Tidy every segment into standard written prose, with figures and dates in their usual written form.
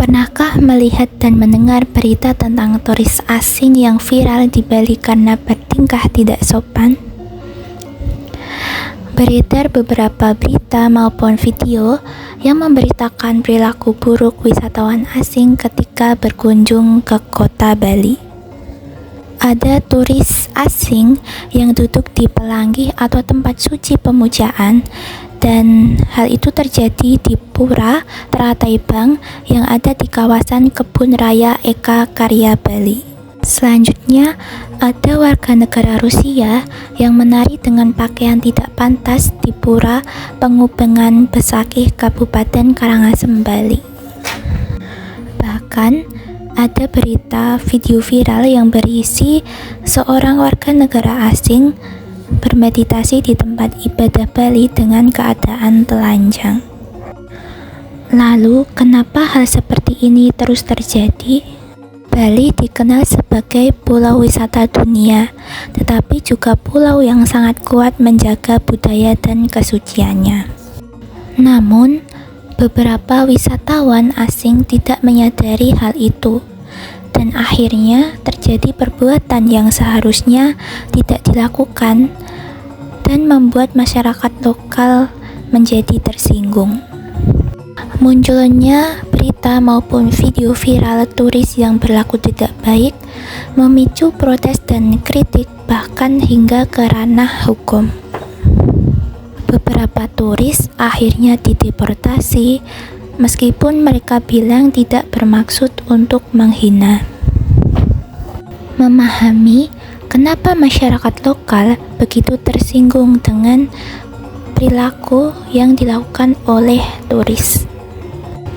Pernahkah melihat dan mendengar berita tentang turis asing yang viral di Bali karena bertingkah tidak sopan? Beredar beberapa berita maupun video yang memberitakan perilaku buruk wisatawan asing ketika berkunjung ke kota Bali. Ada turis asing yang duduk di pelanggi atau tempat suci pemujaan, dan hal itu terjadi di Pura Terataibang yang ada di kawasan Kebun Raya Eka Karya Bali. Selanjutnya, ada warga negara Rusia yang menari dengan pakaian tidak pantas di Pura Pengubengan Besakih Kabupaten Karangasem, Bali. Bahkan, ada berita video viral yang berisi seorang warga negara asing bermeditasi di tempat ibadah Bali dengan keadaan telanjang. Lalu, kenapa hal seperti ini terus terjadi? Bali dikenal sebagai pulau wisata dunia, tetapi juga pulau yang sangat kuat menjaga budaya dan kesuciannya. Namun, beberapa wisatawan asing tidak menyadari hal itu, dan akhirnya terjadi perbuatan yang seharusnya tidak dilakukan dan membuat masyarakat lokal menjadi tersinggung. Munculnya berita maupun video viral turis yang berlaku tidak baik memicu protes dan kritik, bahkan hingga ke ranah hukum. Beberapa turis akhirnya dideportasi meskipun mereka bilang tidak bermaksud untuk menghina. Memahami kenapa masyarakat lokal begitu tersinggung dengan perilaku yang dilakukan oleh turis.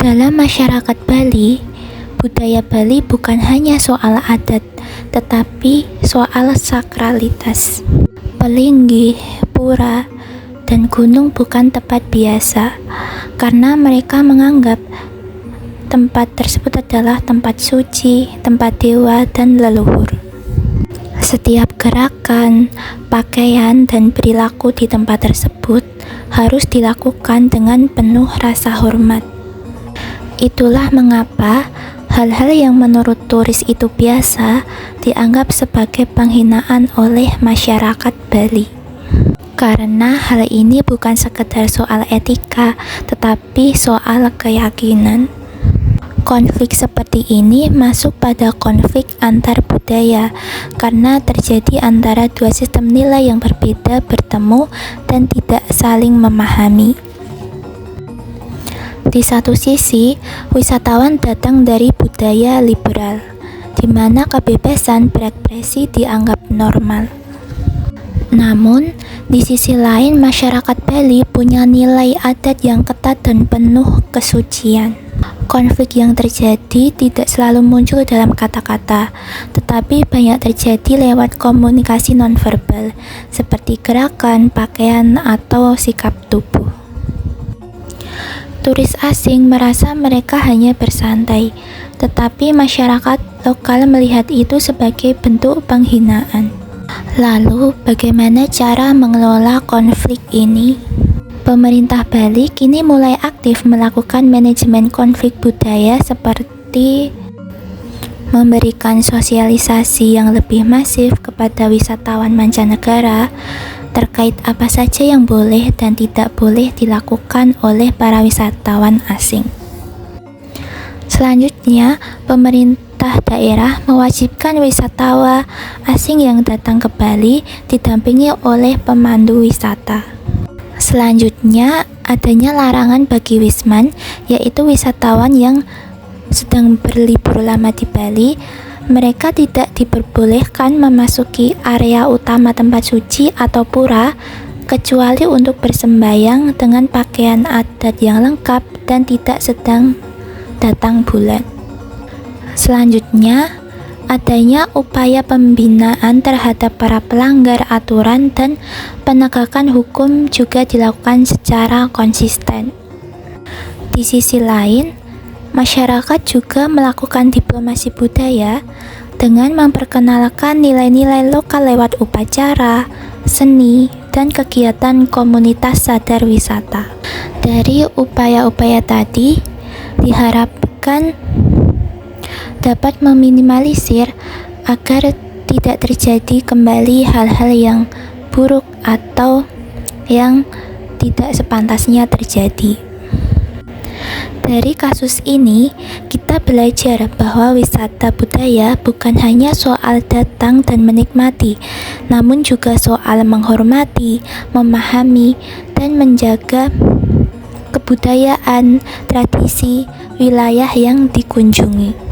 Dalam masyarakat Bali, budaya Bali bukan hanya soal adat, tetapi soal sakralitas. Pelinggi, pura, dan gunung bukan tempat biasa, karena mereka menganggap tempat tersebut adalah tempat suci, tempat dewa, dan leluhur. Setiap gerakan, pakaian, dan perilaku di tempat tersebut harus dilakukan dengan penuh rasa hormat. Itulah mengapa hal-hal yang menurut turis itu biasa dianggap sebagai penghinaan oleh masyarakat Bali. Karena hal ini bukan sekedar soal etika, tetapi soal keyakinan. Konflik seperti ini masuk pada konflik antar budaya, karena terjadi antara dua sistem nilai yang berbeda bertemu dan tidak saling memahami. Di satu sisi, wisatawan datang dari budaya liberal, di mana kebebasan berekspresi dianggap normal. Namun, di sisi lain masyarakat Bali punya nilai adat yang ketat dan penuh kesucian. Konflik yang terjadi tidak selalu muncul dalam kata-kata, tetapi banyak terjadi lewat komunikasi nonverbal, seperti gerakan, pakaian, atau sikap tubuh. Turis asing merasa mereka hanya bersantai, tetapi masyarakat lokal melihat itu sebagai bentuk penghinaan. Lalu, bagaimana cara mengelola konflik ini? Pemerintah Bali kini mulai aktif melakukan manajemen konflik budaya seperti memberikan sosialisasi yang lebih masif kepada wisatawan mancanegara terkait apa saja yang boleh dan tidak boleh dilakukan oleh para wisatawan asing. Selanjutnya, pemerintah daerah mewajibkan wisatawan asing yang datang ke Bali didampingi oleh pemandu wisata. Selanjutnya, adanya larangan bagi wisman, yaitu wisatawan yang sedang berlibur lama di Bali. Mereka tidak diperbolehkan memasuki area utama tempat suci atau pura, kecuali untuk bersembayang dengan pakaian adat yang lengkap dan tidak sedang datang bulan. Selanjutnya, adanya upaya pembinaan terhadap para pelanggar aturan dan penegakan hukum juga dilakukan secara konsisten. Di sisi lain, masyarakat juga melakukan diplomasi budaya dengan memperkenalkan nilai-nilai lokal lewat upacara, seni, dan kegiatan komunitas sadar wisata. Dari upaya-upaya tadi, diharapkan bahkan dapat meminimalisir agar tidak terjadi kembali hal-hal yang buruk atau yang tidak sepantasnya terjadi. Dari kasus ini, kita belajar bahwa wisata budaya bukan hanya soal datang dan menikmati, namun juga soal menghormati, memahami, dan menjaga kebudayaan, tradisi, wilayah yang dikunjungi.